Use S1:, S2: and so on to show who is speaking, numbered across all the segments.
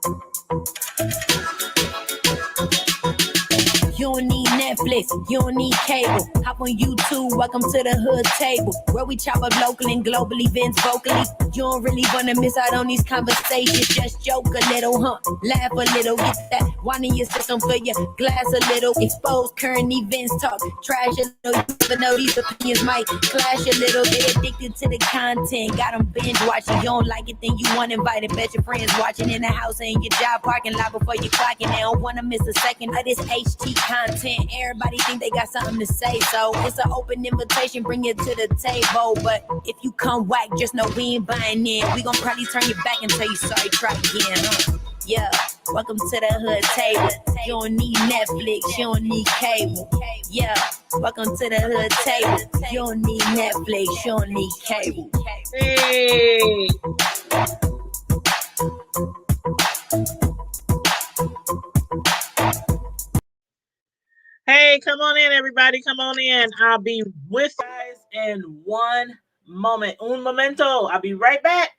S1: You don't need Netflix, you don't need cable. Hop on YouTube, welcome to the hood table, where we chop up local and global events vocally. You don't really wanna miss out on these conversations. Just joke a little, laugh a little, get that wine in your system, fill your glass a little. Expose current events, talk trash a little. You never know, these opinions might clash a little. They addicted to the content, got them binge watching. You don't like it, then you want invited. Bet your friends watching in the house and your job parking lot before you clocking. They don't wanna miss a second of this HT content. Everybody think they got something to say, so it's an open invitation, bring it to the table. But if you come whack, just know we ain't buying in. We gon' probably turn you back and tell you sorry, try again. Yeah, welcome to the hood table. You don't need Netflix, you don't need cable. Yeah, welcome to the hood table. You don't need Netflix, you don't need cable.
S2: Hey. Hey, come on in, everybody. Come on in. I'll be with you guys in one moment. Un momento. I'll be right back.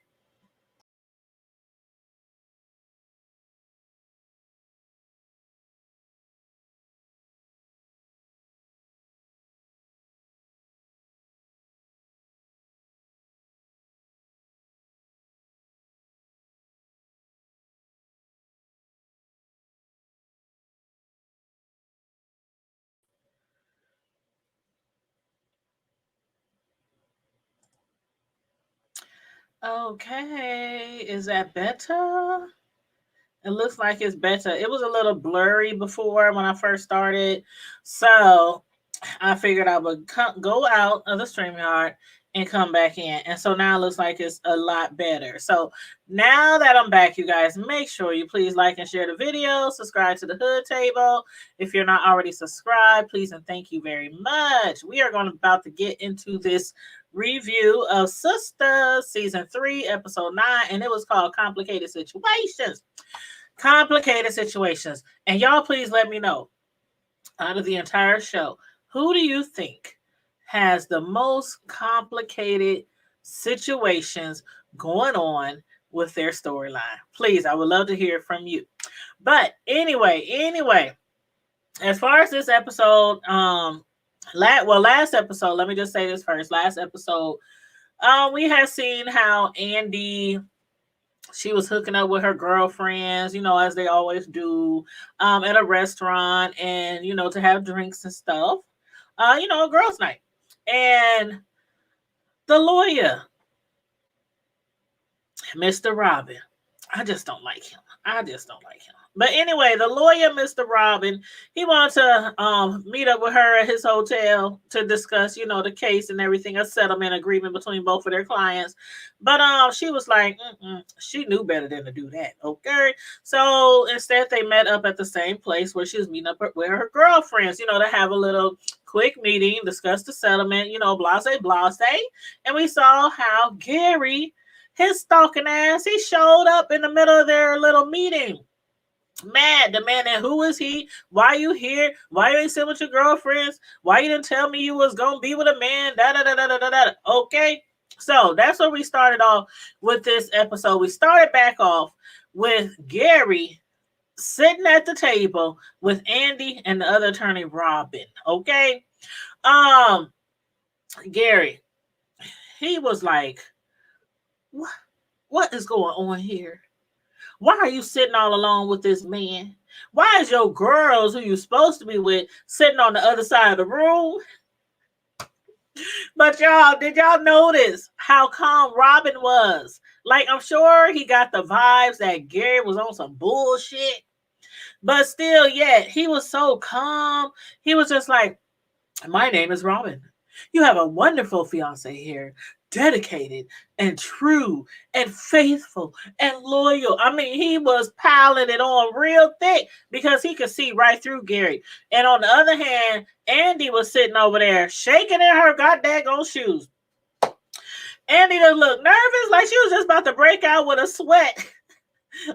S2: Okay, is that better? It looks like it's better. It was a little blurry before when I first started. So I figured I would go out of the StreamYard and come back in. And so now it looks like it's a lot better. So now that I'm back, you guys, make sure you please like and share the video. Subscribe to the Hood Table. If you're not already subscribed, please and thank you very much. We are about to get into this review of Sistas season 3 episode 9, and it was called Complicated Situations. Complicated Situations. And y'all please let me know, out of the entire show, who do you think has the most complicated situations going on with their storyline? Please, I would love to hear from you. But anyway, as far as this episode, last episode, let me just say this first. Last episode, we had seen how Andy, she was hooking up with her girlfriends, as they always do, at a restaurant, and, to have drinks and stuff, a girls' night. And the lawyer, Mr. Robin, I just don't like him. But anyway, the lawyer, Mr. Robin, he wanted to meet up with her at his hotel to discuss, the case and everything, a settlement agreement between both of their clients. But she was like, she knew better than to do that. Okay. So instead, they met up at the same place where she was meeting up with her girlfriends, to have a little quick meeting, discuss the settlement, blase. And we saw how Gary, his stalking ass, he showed up in the middle of their little meeting. Mad, demanding, who is he? Why you here? Why you ain't sitting with your girlfriends? Why you didn't tell me you was gonna be with a man? Okay, so that's where we started off with this episode. We started back off with Gary sitting at the table with Andy and the other attorney, Robin. Okay, Gary, he was like, what is going on here? Why are you sitting all alone with this man? Why is your girls who you're supposed to be with sitting on the other side of the room? But y'all, did y'all notice how calm Robin was? Like, I'm sure he got the vibes that Gary was on some bullshit. But still, yet, he was so calm. He was just like, my name is Robin. You have a wonderful fiance here. Dedicated and true and faithful and loyal. I mean, he was piling it on real thick because he could see right through Gary. And on the other hand, Andy was sitting over there shaking in her goddamn shoes. Andy just looked nervous, like she was just about to break out with a sweat.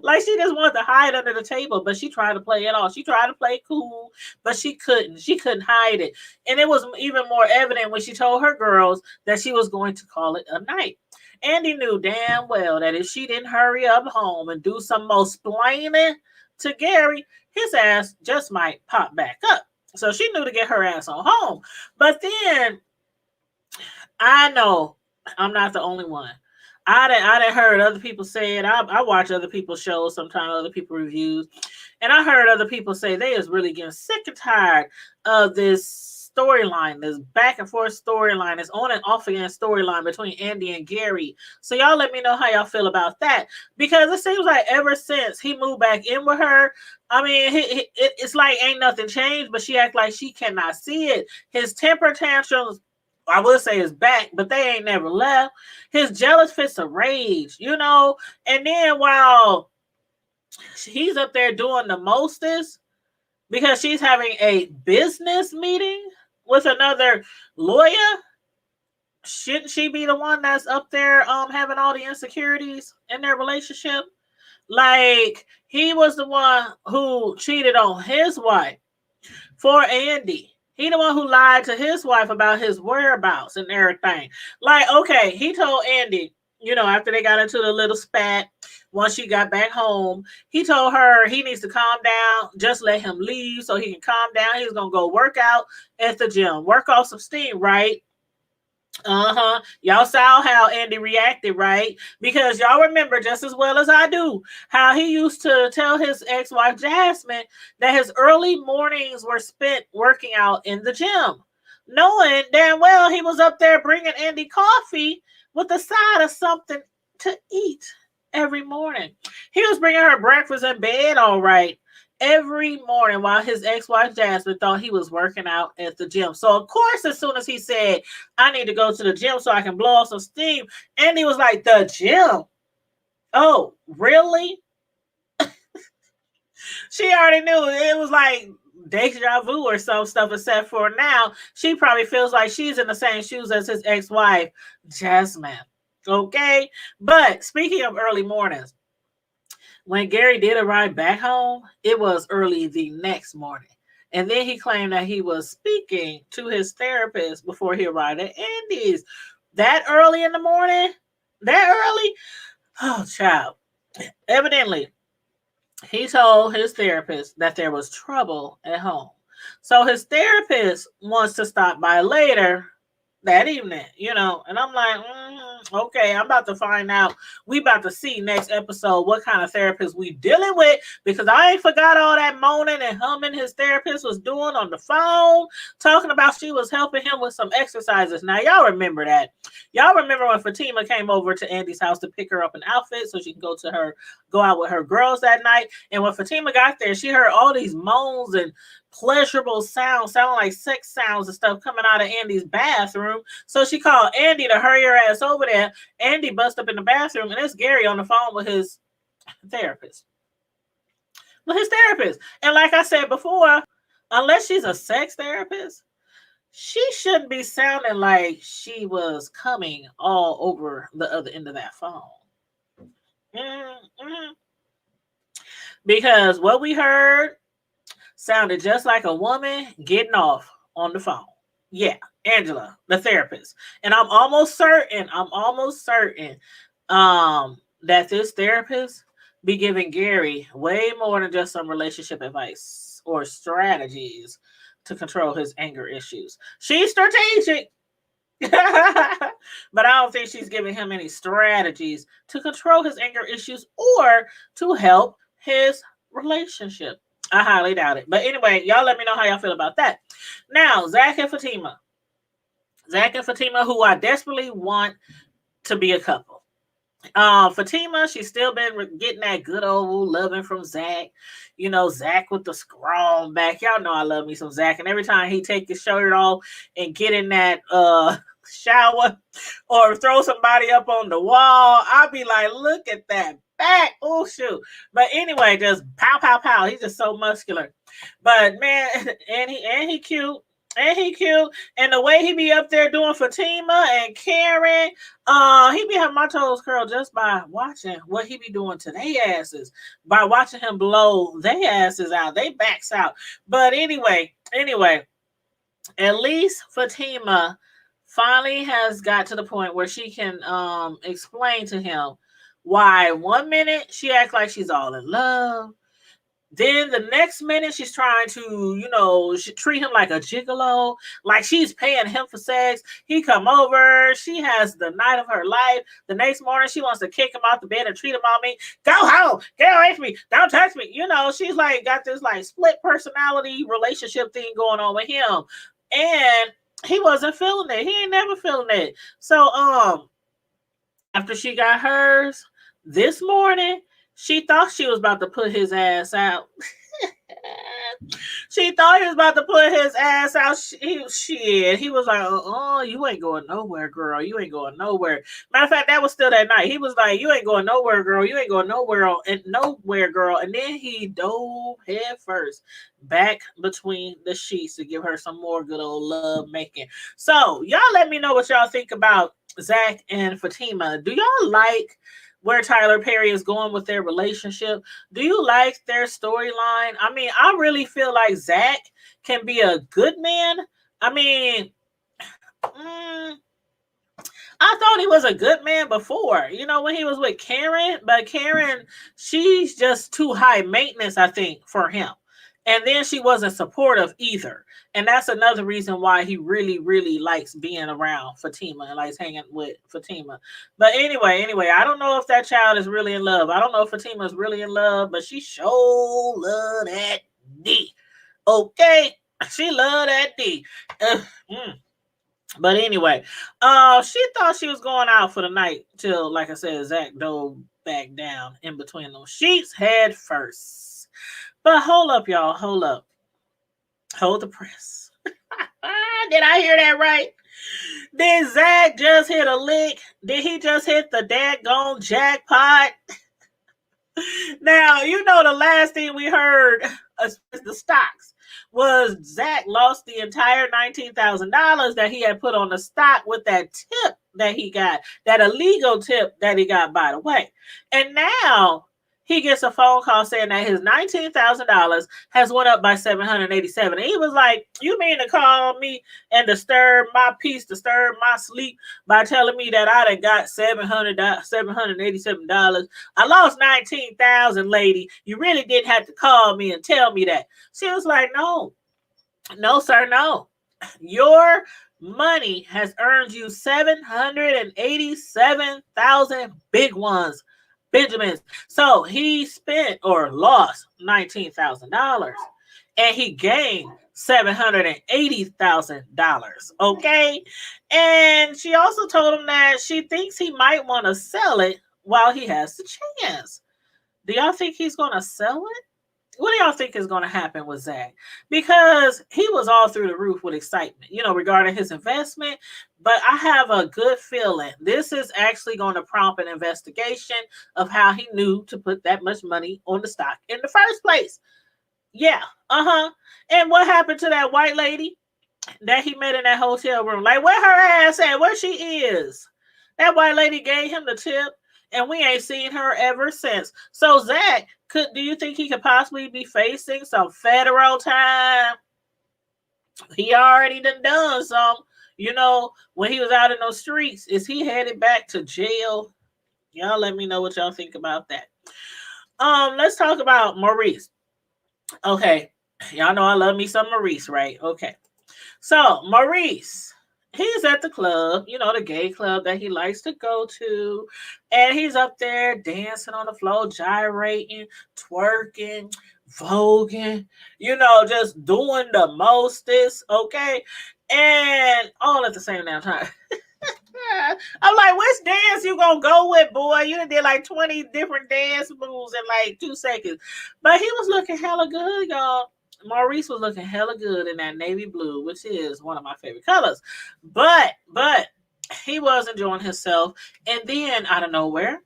S2: Like she just wanted to hide under the table, but she tried to play it off. She tried to play cool, but she couldn't. She couldn't hide it. And it was even more evident when she told her girls that she was going to call it a night. Andy knew damn well that if she didn't hurry up home and do some more splaining to Gary, his ass just might pop back up. So she knew to get her ass on home. But then I know I'm not the only one. I done heard other people say it. I watch other people's shows, sometimes other people reviews, and I heard other people say they is really getting sick and tired of this storyline, this back and forth storyline, this on and off again storyline between Andy and Gary. So y'all let me know how y'all feel about that, because it seems like ever since he moved back in with her, I mean, it's like ain't nothing changed, but she act like she cannot see it. His temper tantrums, I would say, is back, but they ain't never left. His jealous fits of rage, you know. And then while he's up there doing the mostest because she's having a business meeting with another lawyer, shouldn't she be the one that's up there having all the insecurities in their relationship? Like, he was the one who cheated on his wife for Andy. He the one who lied to his wife about his whereabouts and everything. Like, okay, he told Andy, you know, after they got into the little spat, once she got back home, he told her he needs to calm down, just let him leave so he can calm down. He's going to go work out at the gym, work off some steam, right? Y'all saw how Andy reacted, right? Because y'all remember just as well as I do how he used to tell his ex-wife Jasmine that his early mornings were spent working out in the gym, knowing damn well he was up there bringing Andy coffee with a side of something to eat every morning. He was bringing her breakfast in bed, all right, every morning, while his ex-wife Jasmine thought he was working out at the gym. So of course, as soon as he said, I need to go to the gym so I can blow off some steam, Andy was like, the gym? Oh, really? She already knew. It was like deja vu or some stuff, except for now she probably feels like she's in the same shoes as his ex-wife Jasmine. Okay, but speaking of early mornings, when Gary did arrive back home, it was early the next morning. And then he claimed that he was speaking to his therapist before he arrived at Andy's. That early in the morning? That early? Oh, child. Evidently, he told his therapist that there was trouble at home. So his therapist wants to stop by later that evening, you know, and I'm like, okay, I'm about to find out. We about to see next episode what kind of therapist we dealing with, because I ain't forgot all that moaning and humming his therapist was doing on the phone, talking about she was helping him with some exercises. Now, y'all remember that. Y'all remember when Fatima came over to Andy's house to pick her up an outfit so she can go out with her girls that night. And when Fatima got there, she heard all these moans and pleasurable sounds, sounding like sex sounds and stuff coming out of Andy's bathroom. So she called Andy to hurry her ass over there. Andy busts up in the bathroom, and it's Gary on the phone with his therapist. And like I said before, unless she's a sex therapist, she shouldn't be sounding like she was coming all over the other end of that phone. Mm-hmm. Because what we heard sounded just like a woman getting off on the phone. Yeah, Angela, the therapist. And I'm almost certain that this therapist be giving Gary way more than just some relationship advice or strategies to control his anger issues. She's strategic. But I don't think she's giving him any strategies to control his anger issues or to help his relationship. I highly doubt it. But anyway, y'all let me know how y'all feel about that. Now, Zach and Fatima, who I desperately want to be a couple. Fatima, she's still been getting that good old loving from Zach. You know, Zach with the scrawl back. Y'all know I love me some Zach. And every time he take his shirt off and get in that shower or throw somebody up on the wall, I'll be like, look at that back. Oh, shoot. But anyway, just pow, pow, pow. He's just so muscular. But man, and he cute. And he cute. And the way he be up there doing Fatima and Karen, he be having my toes curled just by watching what he be doing to their asses. By watching him blow their asses out, they backs out. But anyway, at least Fatima finally has got to the point where she can explain to him why one minute she acts like she's all in love. Then the next minute she's trying to, treat him like a gigolo, like she's paying him for sex. He come over, she has the night of her life. The next morning she wants to kick him out the bed and treat him on me. Go home, get away from me, don't touch me. She's like got this like split personality relationship thing going on with him. And he wasn't feeling it. He ain't never feeling it. So after she got hers this morning, she thought she was about to put his ass out. She thought he was about to put his ass out. He was like, oh, you ain't going nowhere, girl. You ain't going nowhere. Matter of fact, that was still that night. He was like, you ain't going nowhere, girl. You ain't going nowhere, girl. And then he dove head first back between the sheets to give her some more good old love making. So y'all let me know what y'all think about Zach and Fatima. Do y'all like where Tyler Perry is going with their relationship? Do you like their storyline? I mean, I really feel like Zach can be a good man. I mean, I thought he was a good man before, when he was with Karen. But Karen, she's just too high maintenance, I think, for him. And then she wasn't supportive either. And that's another reason why he really, really likes being around Fatima and likes hanging with Fatima. But anyway, I don't know if that child is really in love. I don't know if Fatima is really in love, but she sure love that D. Okay? She love that D. But anyway, she thought she was going out for the night till, like I said, Zach dove back down in between those sheets head first. But hold up, y'all. Hold up. Hold the press. Did I hear that right? Did Zach just hit a lick? Did he just hit the daggone jackpot? Now, the last thing we heard as the stocks was Zach lost the entire $19,000 that he had put on the stock with that tip that he got, that illegal tip that he got, by the way. And now he gets a phone call saying that his $19,000 has went up by $787. And he was like, you mean to call me and disturb my peace, disturb my sleep by telling me that I done got $787? I lost $19,000, lady. You really didn't have to call me and tell me that. She was like, no, sir, no. Your money has earned you 787,000 big ones, Benjamins. So he spent or lost $19,000 and he gained $780,000. Okay. And she also told him that she thinks he might want to sell it while he has the chance. Do y'all think he's going to sell it? What do y'all think is going to happen with Zach? Because he was all through the roof with excitement, regarding his investment. But I have a good feeling this is actually going to prompt an investigation of how he knew to put that much money on the stock in the first place. Yeah. And what happened to that white lady that he met in that hotel room? Like, where her ass at? Where she is? That white lady gave him the tip, and we ain't seen her ever since. So Zach, do you think he could possibly be facing some federal time? He already done some, when he was out in those streets. Is he headed back to jail? Y'all let me know what y'all think about that. Let's talk about Maurice. Okay. Y'all know I love me some Maurice, right? Okay. So Maurice, he's at the club, the gay club that he likes to go to. And he's up there dancing on the floor, gyrating, twerking, voguing, just doing the mostest, okay? And all at the same damn time. I'm like, which dance you gonna go with, boy? You did like 20 different dance moves in like 2 seconds. But he was looking hella good, y'all. Maurice was looking hella good in that navy blue, which is one of my favorite colors. But he was enjoying himself. And then out of nowhere,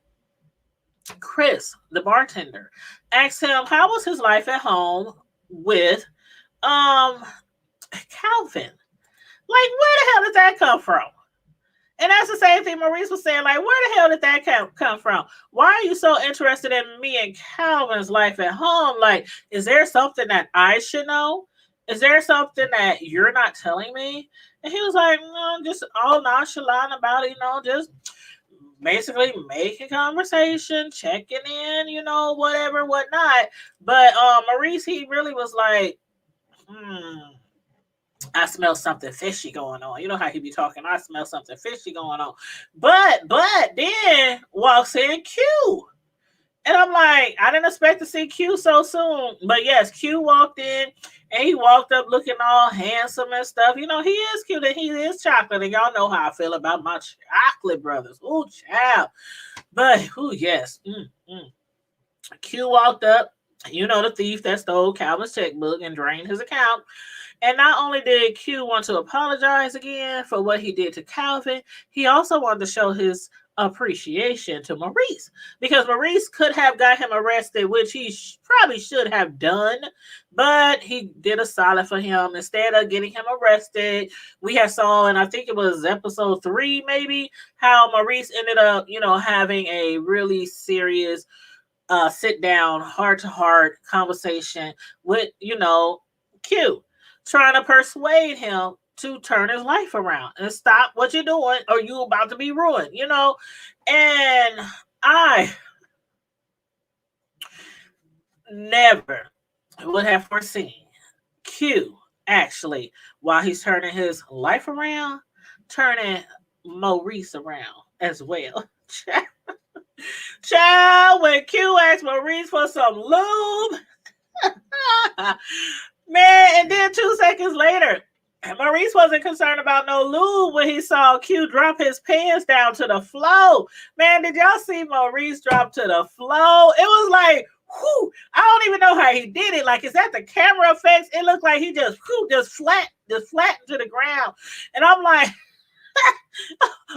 S2: Chris, the bartender, asked him how was his life at home with Calvin. Like, where the hell did that come from? And that's the same thing Maurice was saying. Like, where the hell did that come from? Why are you so interested in me and Calvin's life at home? Like, is there something that I should know? Is there something that you're not telling me? And he was like, no, just all nonchalant about it, just basically making conversation, checking in, whatever, whatnot. But Maurice, he really was like, I smell something fishy going on. You know how he be talking. I smell something fishy going on. But then walks in Q. And I'm like, I didn't expect to see Q so soon. But yes, Q walked in and he walked up looking all handsome and stuff. He is cute and he is chocolate. And y'all know how I feel about my chocolate brothers. Ooh, child. But, yes. Q walked up. The thief that stole Calvin's checkbook and drained his account. And not only did Q want to apologize again for what he did to Calvin, he also wanted to show his appreciation to Maurice, because Maurice could have got him arrested, which he probably should have done, but he did a solid for him. Instead of getting him arrested, we had saw, and I think it was episode 3 maybe, how Maurice ended up, having a really serious sit down, heart to heart conversation with, Q, trying to persuade him to turn his life around and stop what you're doing or you about to be ruined, And I never would have foreseen Q actually, while he's turning his life around, turning Maurice around as well. Child, when Q asked Maurice for some lube, man, and then 2 seconds later, Maurice wasn't concerned about no lube when he saw Q drop his pants down to the floor. Man, did y'all see Maurice drop to the floor? It was like, whew, I don't even know how he did it. Like, is that the camera effects? It looked like he just flattened to the ground. And I'm like,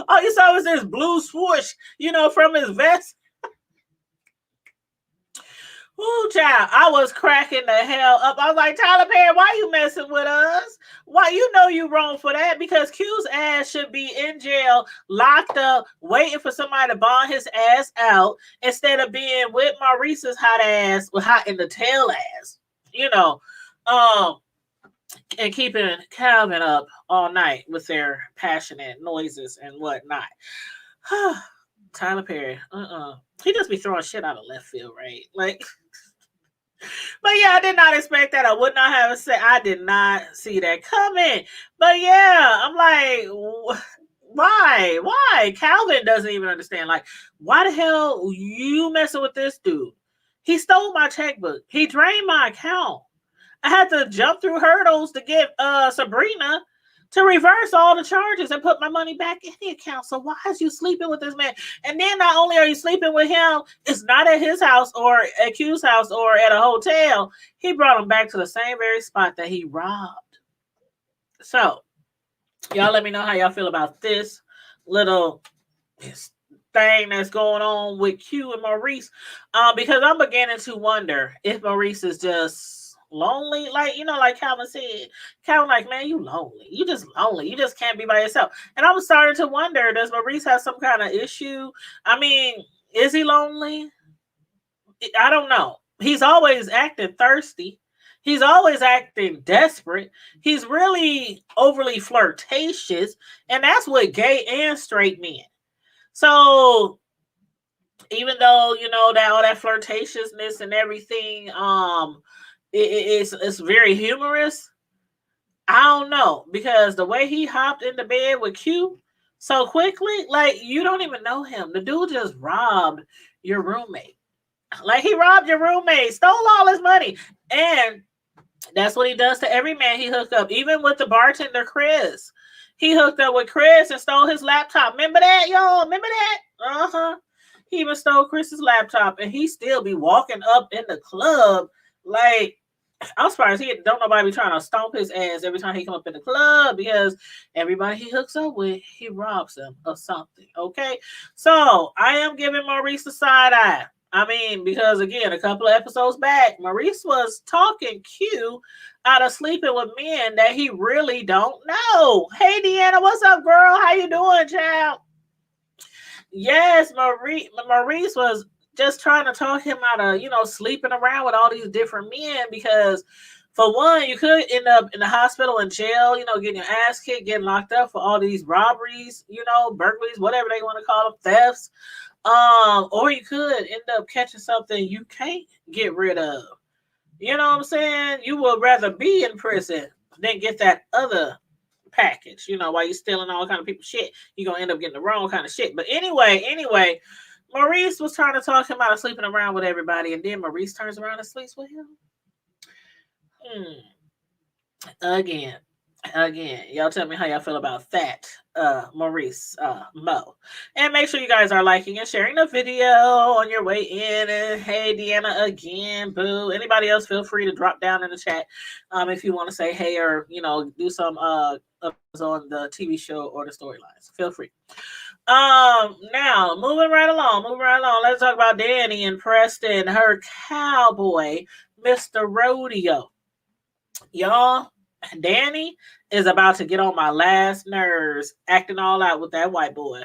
S2: all you saw was this blue swoosh, from his vest. Ooh, child, I was cracking the hell up. I was like, Tyler Perry, why you messing with us? Why? You know you wrong for that, because Q's ass should be in jail, locked up, waiting for somebody to bond his ass out, instead of being with Maurice's hot ass, with hot in the tail ass, and keeping Calvin up all night with their passionate noises and whatnot. Tyler Perry, he just be throwing shit out of left field, right? Like, but yeah, I did not expect that. I would not have said, I did not see that coming. But yeah, I'm like, why? Calvin doesn't even understand. Like, why the hell you messing with this dude? He stole my checkbook. He drained my account. I had to jump through hurdles to get Sabrina to reverse all the charges and put my money back in the account. So why is you sleeping with this man? And then not only are you sleeping with him, it's not at his house or at Q's house or at a hotel. He brought him back to the same very spot that he robbed. So y'all let me know how y'all feel about this little thing that's going on with Q and Maurice. Because I'm beginning to wonder if Maurice is just lonely, like like Calvin said. Calvin, like, man, you lonely. You just lonely. You just can't be by yourself. And I'm starting to wonder, does Maurice have some kind of issue? I mean, is he lonely? I don't know. He's always acting thirsty. He's always acting desperate. He's really overly flirtatious, and that's with gay and straight men. So even though that all that flirtatiousness and everything, it's very humorous. I don't know, because the way he hopped into bed with Q so quickly, like, you don't even know him. The dude just robbed your roommate. Like, he robbed your roommate, stole all his money, and that's what he does to every man he hooked up. Even with the bartender Chris, he hooked up with Chris and stole his laptop. Remember that, y'all? Remember that? He even stole Chris's laptop, and he still be walking up in the club like, I'm surprised he don't nobody be trying to stomp his ass every time he come up in the club, because everybody he hooks up with, he robs them of something. Okay, so I am giving Maurice a side eye. I mean, because again, a couple of episodes back, Maurice was talking Q out of sleeping with men that he really don't know. Hey, Deanna, what's up, girl? How you doing, child? Yes, Maurice was just trying to talk him out of, sleeping around with all these different men, because For one, you could end up in the hospital in jail, getting your ass kicked, getting locked up for all these robberies, burglaries, whatever they want to call them, thefts. Or you could end up catching something you can't get rid of. You know what I'm saying? You would rather be in prison than get that other package. While you're stealing all kind of people's shit, you're gonna end up getting the wrong kind of shit. But anyway, Maurice was trying to talk him out of sleeping around with everybody, and then Maurice turns around and sleeps with him. Again, y'all tell me how y'all feel about that, Maurice, Mo. And make sure you guys are liking and sharing the video on your way in. And hey, Deanna, again, boo. Anybody else, feel free to drop down in the chat if you want to say hey, or do some on the TV show or the storylines. Feel free. Now moving right along. Let's talk about Danny and Preston, her cowboy, Mr. Rodeo. Y'all, Danny is about to get on my last nerves, acting all out with that white boy.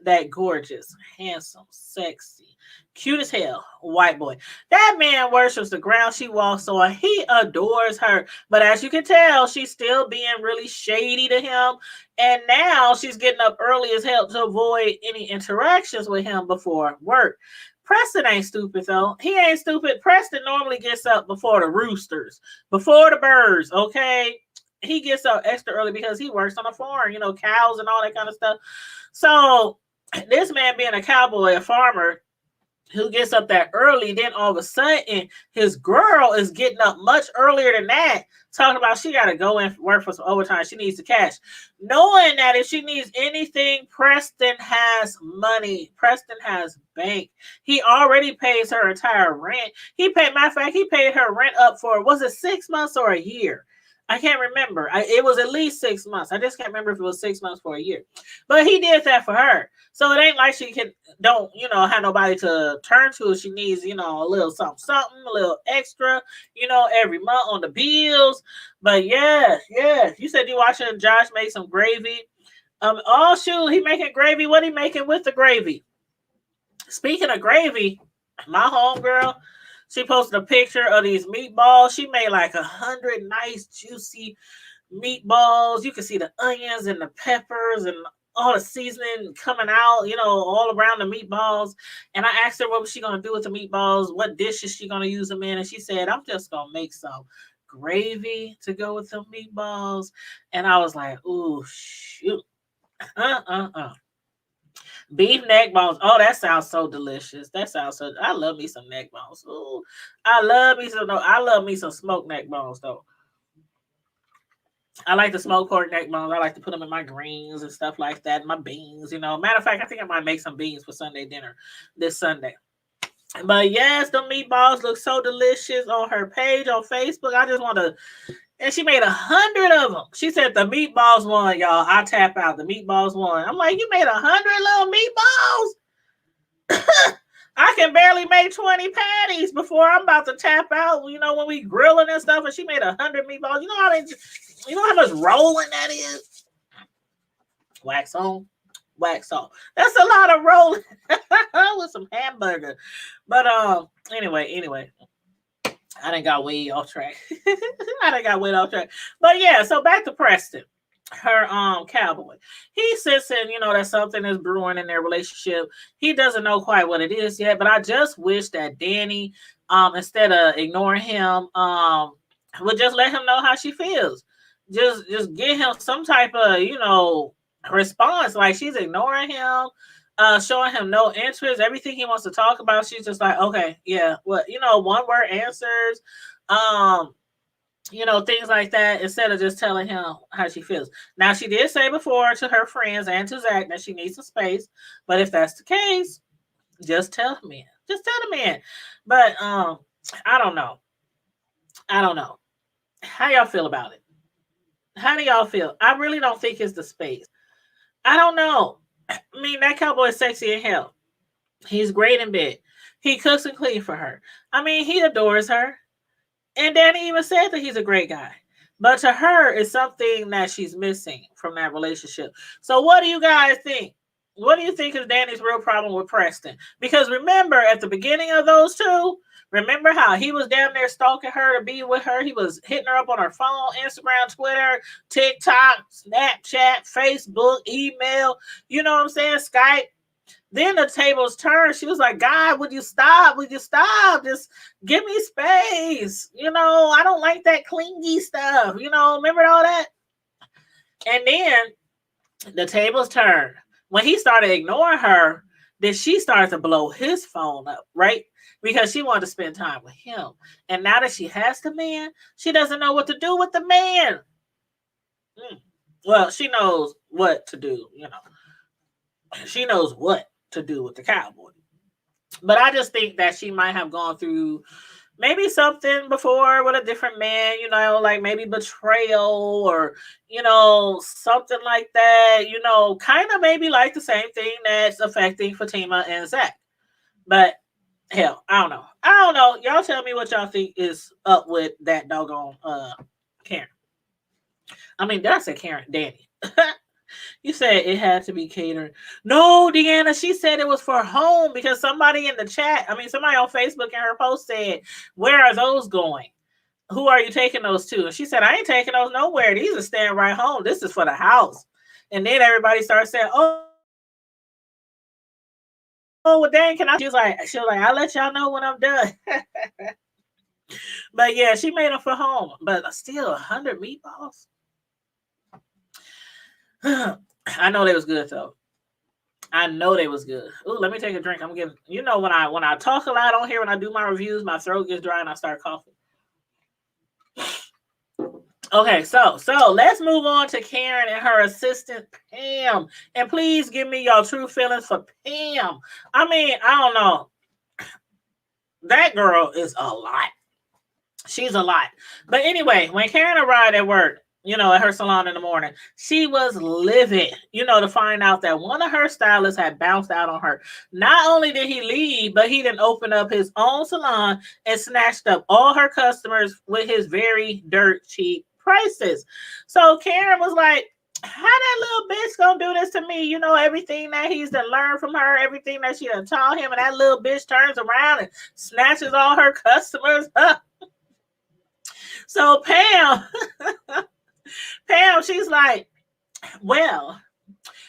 S2: That gorgeous, handsome, sexy, cute as hell white boy. That man worships the ground she walks on. He adores her. But as you can tell, she's still being really shady to him. And now she's getting up early as hell to avoid any interactions with him before work. Preston ain't stupid, though. He ain't stupid. Preston normally gets up before the roosters, before the birds, okay? He gets up extra early because he works on a farm, cows and all that kind of stuff. So this man being a cowboy, a farmer, who gets up that early, then all of a sudden his girl is getting up much earlier than that, talking about she got to go and work for some overtime. She needs the cash. Knowing that if she needs anything, Preston has money. Preston has bank. He already pays her entire rent. Matter of fact, he paid her rent up for, was it 6 months or a year? I can't remember. It was at least 6 months. I just can't remember if it was 6 months for a year. But he did that for her. So it ain't like she don't have nobody to turn to if she needs, a little something, a little extra, every month on the bills. But yeah. You said you watching Josh make some gravy. Oh shoot, he making gravy. What he making with the gravy? Speaking of gravy, my homegirl, she posted a picture of these meatballs. She made like 100 nice, juicy meatballs. You can see the onions and the peppers and all the seasoning coming out, all around the meatballs. And I asked her what was she going to do with the meatballs, what dishes she going to use them in. And she said, I'm just going to make some gravy to go with the meatballs. And I was like, ooh, shoot. Beef neck bones. Oh, that sounds so delicious. I love me some neck bones. Ooh, I love me some smoked neck bones though. I like the smoked pork neck bones. I like to put them in my greens and stuff like that. My beans, Matter of fact, I think I might make some beans for Sunday dinner this Sunday. But yes, the meatballs look so delicious on her page on Facebook. I just want to. And she made 100 of them. She said the meatballs won, y'all. I tap out. The meatballs won. I'm like, you made 100 little meatballs? I can barely make 20 patties before I'm about to tap out. When we grilling and stuff, and she made 100 meatballs. You know how much rolling that is? Wax on, wax off. That's a lot of rolling with some hamburger. But anyway. I done got way off track. But yeah, so back to Preston, her cowboy. He sits in, that something is brewing in their relationship. He doesn't know quite what it is yet, but I just wish that Danny, instead of ignoring him, would just let him know how she feels. Just give him some type of, response. Like she's ignoring him. Showing him no interest, everything he wants to talk about, she's just like, okay, yeah, what, one word answers, things like that, instead of just telling him how she feels. Now, she did say before to her friends and to Zach that she needs some space, but if that's the case, just tell him in. But I don't know. How y'all feel about it? How do y'all feel? I really don't think it's the space. I don't know. I mean, that cowboy is sexy as hell. He's great in bed. He cooks and cleans for her. I mean, he adores her. And Danny even said that he's a great guy. But to her, it's something that she's missing from that relationship. So what do you guys think? What do you think is Danny's real problem with Preston? Because remember, at the beginning of those two, remember how he was down there stalking her to be with her? He was hitting her up on her phone, Instagram, Twitter, TikTok, Snapchat, Facebook, email, you know what I'm saying? Skype. Then the tables turned. She was like, God, would you stop? Would you stop? Just give me space. I don't like that clingy stuff. Remember all that? And then the tables turned. When he started ignoring her, then she started to blow his phone up, right? Because she wanted to spend time with him. And now that she has the man, she doesn't know what to do with the man. Well, she knows what to do, She knows what to do with the cowboy. But I just think that she might have gone through maybe something before with a different man, like maybe betrayal or, something like that, kind of maybe like the same thing that's affecting Fatima and Zach. But hell, I don't know. Y'all tell me what y'all think is up with that doggone Karen. I mean, did I say Karen? Danny. You said it had to be catering. No, Deanna, she said it was for home because somebody in the chat, somebody on Facebook in her post said, where are those going? Who are you taking those to? And she said, I ain't taking those nowhere. These are staying right home. This is for the house. And then everybody started saying, oh, well, dang, can I? She was like, I'll let y'all know when I'm done. But yeah, she made them for home. But still, 100 meatballs. I know they was good though. I know they was good. Ooh, let me take a drink. I'm getting, when I talk a lot on here, when I do my reviews, my throat gets dry and I start coughing. Okay, so let's move on to Karen and her assistant Pam. And please give me your true feelings for Pam. I don't know. That girl is a lot. She's a lot. But anyway, when Karen arrived at work, at her salon in the morning, she was livid, to find out that one of her stylists had bounced out on her. Not only did he leave, but he didn't open up his own salon and snatched up all her customers with his very dirt cheap prices. So Karen was like, how that little bitch gonna do this to me? Everything that he's done learned from her, everything that she done taught him, and that little bitch turns around and snatches all her customers up. So Pam, she's like, well,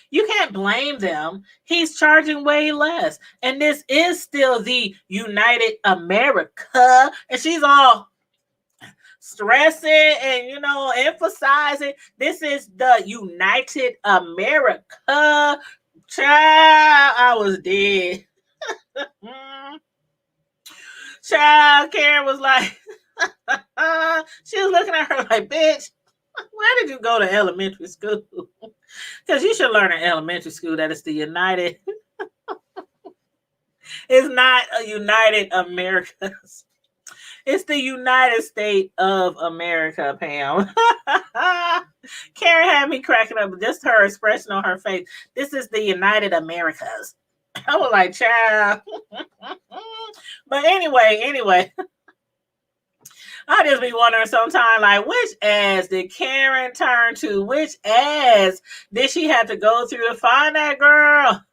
S2: you can't blame them. He's charging way less. And this is still the United America. And she's all stressing and, emphasizing this is the United America. Child, I was dead. Child, Karen was like, she was looking at her like, bitch, where did you go to elementary school? Because you should learn in elementary school that it's the United. It's not a United Americas. It's the United States of America, Pam. Karen had me cracking up with just her expression on her face. This is the United Americas. I was like, child. But anyway. I just be wondering sometimes, like, which ass did Karen turn to? Which ass did she have to go through to find that girl?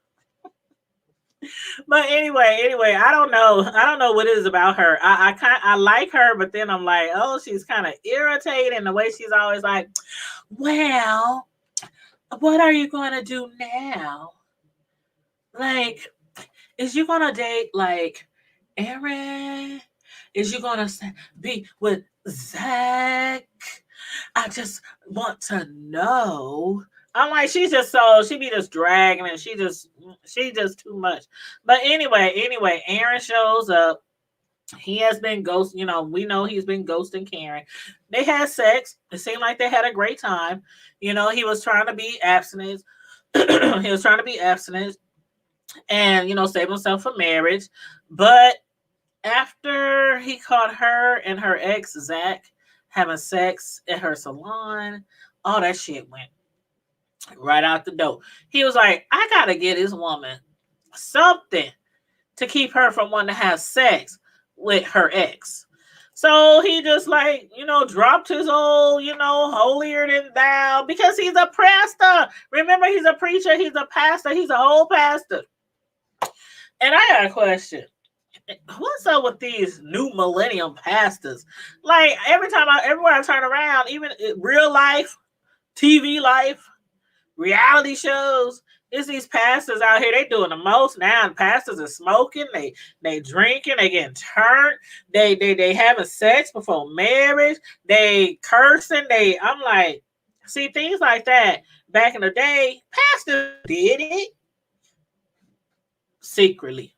S2: But anyway, I don't know what it is about her. I like her, but then I'm like, oh, she's kind of irritating the way she's always like, well, what are you going to do now? Like, is you going to date, like, Aaron? Is you going to be with Zach? I just want to know. I'm like, she be just dragging and she just too much. But anyway, Aaron shows up. He has been ghosting, we know he's been ghosting Karen. They had sex. It seemed like they had a great time. He was trying to be abstinent. He was trying to be abstinent and, save himself for marriage. But after he caught her and her ex, Zach, having sex at her salon, all that shit went right out the door. He was like, I got to get this woman something to keep her from wanting to have sex with her ex. So he just like, dropped his old, holier than thou because he's a pastor. Remember, he's a preacher, he's a pastor, he's a whole pastor. And I got a question. What's up with these new millennium pastors? Like everywhere I turn around, even in real life, TV life, reality shows, it's these pastors out here. They doing the most now. And pastors are smoking. They drinking. They getting turned. They having sex before marriage. They cursing. I'm like, see, things like that back in the day, pastors did it secretly.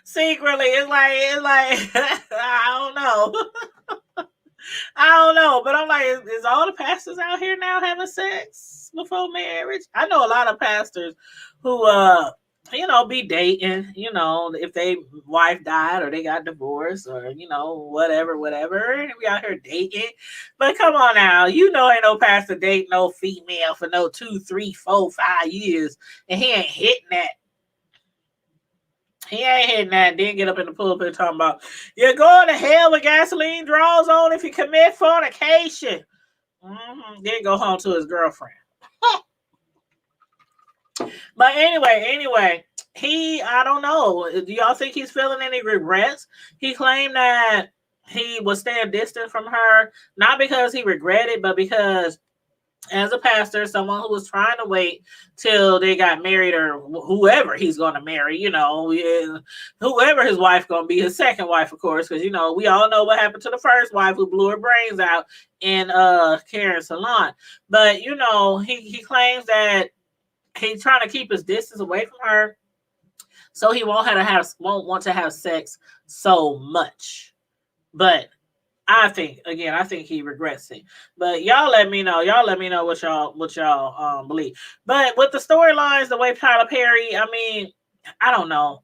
S2: Secretly, it's like I don't know. I don't know, but I'm like, is all the pastors out here now having sex before marriage? I know a lot of pastors who, be dating, if they wife died or they got divorced or, whatever. We out here dating. But come on now, ain't no pastor dating no female for no 2, 3, 4, 5 years. And he ain't hitting that. He ain't hitting that. Then get up in the pulpit talking about, you're going to hell with gasoline draws on if you commit fornication. Then go home to his girlfriend. But anyway, I don't know. Do y'all think he's feeling any regrets? He claimed that he was staying distant from her, not because he regretted, but because as a pastor, someone who was trying to wait till they got married or whoever he's going to marry, whoever his wife going to be, his second wife, of course, because, we all know what happened to the first wife who blew her brains out in Karen's salon. But, he claims that he's trying to keep his distance away from her so he won't want to have sex so much. But I think he regrets it. But y'all let me know. What y'all believe. But with the storylines, the way Tyler Perry, I don't know.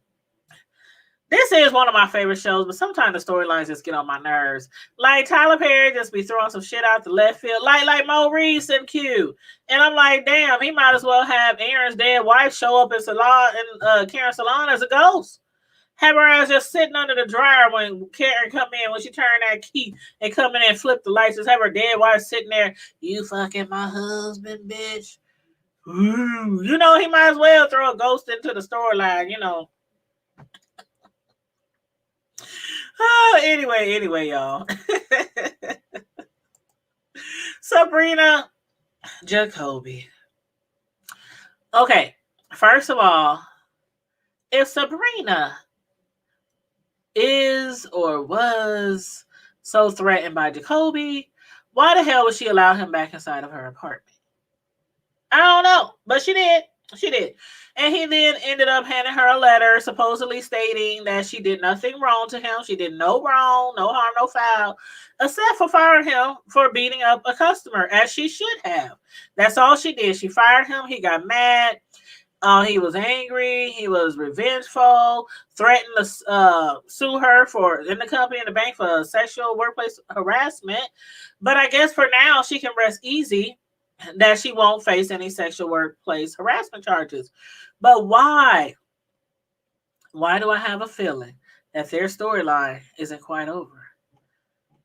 S2: This is one of my favorite shows, but sometimes the storylines just get on my nerves. Like Tyler Perry just be throwing some shit out the left field, like Maurice and Q. And I'm like, damn, he might as well have Aaron's dead wife show up in Karen's salon as a ghost. Have her ass just sitting under the dryer when Karen come in, when she turn that key and come in and flip the lights. Just have her dead wife sitting there. You fucking my husband, bitch. Ooh. He might as well throw a ghost into the storyline, Oh, anyway, y'all. Sabrina Jacoby. Okay, first of all, if Sabrina is or was so threatened by Jacoby, why the hell would she allow him back inside of her apartment? I don't know, but she did. And he then ended up handing her a letter supposedly stating that she did nothing wrong to him. She did no wrong, no harm, no foul, except for firing him for beating up a customer, as she should have. That's all she did. She fired him. He got mad. He was angry. He was revengeful, threatened to sue her in the company and the bank for sexual workplace harassment. But I guess for now, she can rest easy that she won't face any sexual workplace harassment charges. But why? Why do I have a feeling that their storyline isn't quite over?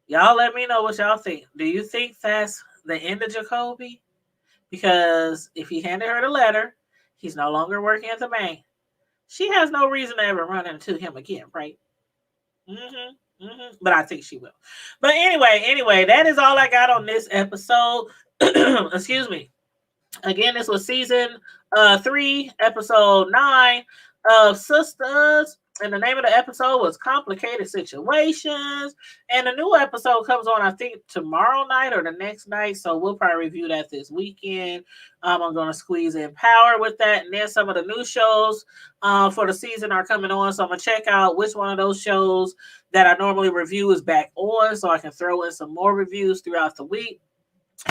S2: Y'all let me know what y'all think. Do you think that's the end of Jacoby? Because if he handed her the letter, he's no longer working at the bank. She has no reason to ever run into him again, right? But I think she will. But anyway, that is all I got on this episode. Excuse me. Again, this was season 3, episode 9 of Sistas. And the name of the episode was Complicated Situations. And the new episode comes on, I think, tomorrow night or the next night. So we'll probably review that this weekend. I'm going to squeeze in Power with that. And then some of the new shows for the season are coming on. So I'm going to check out which one of those shows that I normally review is back on, so I can throw in some more reviews throughout the week.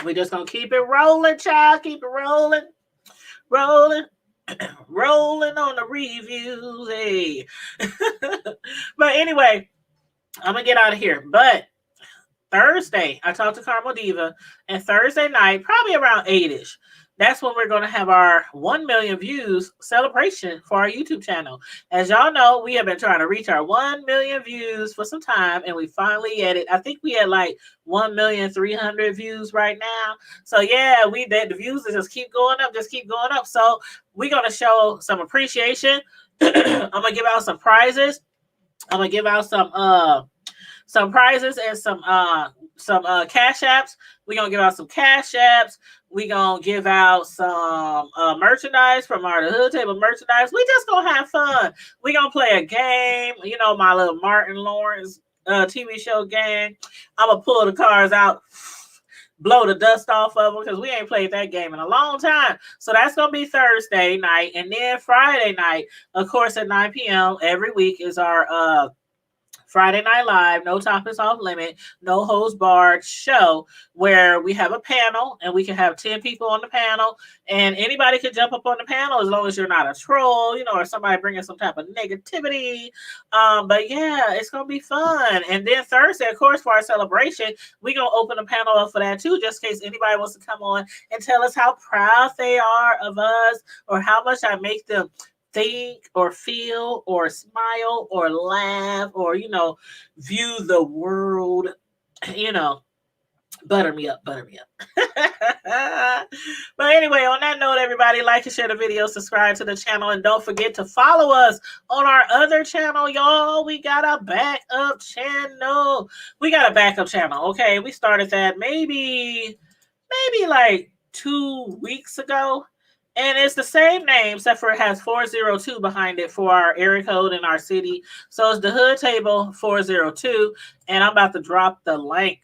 S2: We're just going to keep it rolling, child. Keep it rolling. Rolling on the reviews, hey. But anyway, I'm gonna get out of here. But Thursday, I talked to Carmel Diva, and Thursday night, probably around 8ish, that's when we're going to have our 1 million views celebration for our YouTube channel. As y'all know, we have been trying to reach our 1 million views for some time, and we finally had it. I think we had like 1,300,000 views right now. So yeah, the views just keep going up, just keep going up. So we're going to show some appreciation. I'm going to give out some prizes. I'm going to give out some prizes and some cash apps. We're gonna give out some cash apps. We're gonna give out some merchandise from our The Hood Table merchandise. We just gonna have fun. We're gonna play a game, you know, my little Martin Lawrence TV show game. I'm gonna pull the cards out, blow the dust off of them, because we ain't played that game in a long time. So that's gonna be Thursday night, and then Friday night, of course, at 9 p.m. every week is our Friday Night Live, no topics off limit, no holds barred show, where we have a panel and we can have 10 people on the panel, and anybody can jump up on the panel as long as you're not a troll, you know, or somebody bringing some type of negativity. But yeah, it's gonna be fun. And then Thursday, of course, for our celebration, we're gonna open the panel up for that too, just in case anybody wants to come on and tell us how proud they are of us, or how much I make them think or feel or smile or laugh, or, you know, view the world, you know, butter me up, butter me up. But anyway, on that note, everybody, like and share the video, subscribe to the channel, and don't forget to follow us on our other channel, y'all. We got a backup channel. Okay, we started that maybe like 2 weeks ago. And it's the same name, except for it has 402 behind it for our area code in our city. So it's the Hood Table 402. And I'm about to drop the link.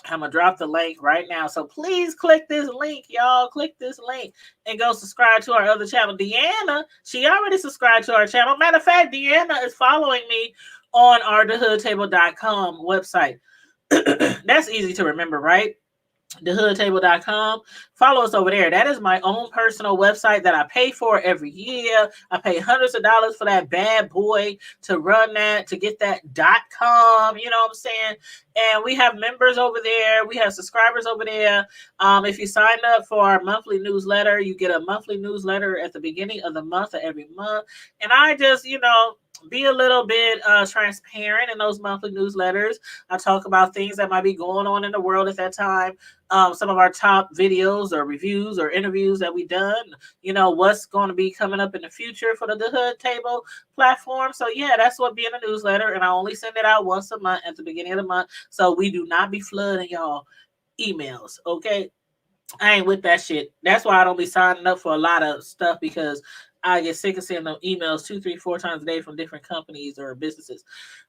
S2: I'm going to drop the link right now. So please click this link, y'all. Click this link and go subscribe to our other channel. Deanna, she already subscribed to our channel. Matter of fact, Deanna is following me on our thehoodtable.com website. That's easy to remember, right? thehoodtable.com. Follow us over there. That is my own personal website that I pay for every year. I pay hundreds of dollars for that bad boy to run that, to get that .com, you know what I'm saying? And we have members over there. We have subscribers over there. If you sign up for our monthly newsletter, you get a monthly newsletter at the beginning of the month of every month. And I just, you know, be a little bit transparent in those monthly newsletters. I talk about things that might be going on in the world at that time. Some of our top videos or reviews or interviews that we've done, you know, what's going to be coming up in the future for the Hood Table platform. So yeah, that's what being a newsletter. And I only send it out once a month at the beginning of the month. So we do not be flooding y'all emails. Okay. I ain't with that shit. That's why I don't be signing up for a lot of stuff, because I get sick of seeing them emails 2, 3, 4 times a day from different companies or businesses.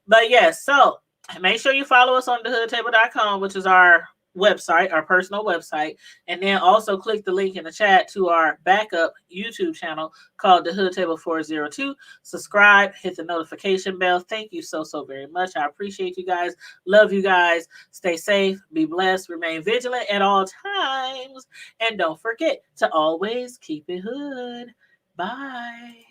S2: But yes, so make sure you follow us on thehoodtable.com, which is our website, our personal website. And then also click the link in the chat to our backup YouTube channel called The Hood Table 402. Subscribe, hit the notification bell. Thank you so very much. I appreciate you guys. Love you guys. Stay safe, be blessed, remain vigilant at all times. And don't forget to always keep it hood. Bye.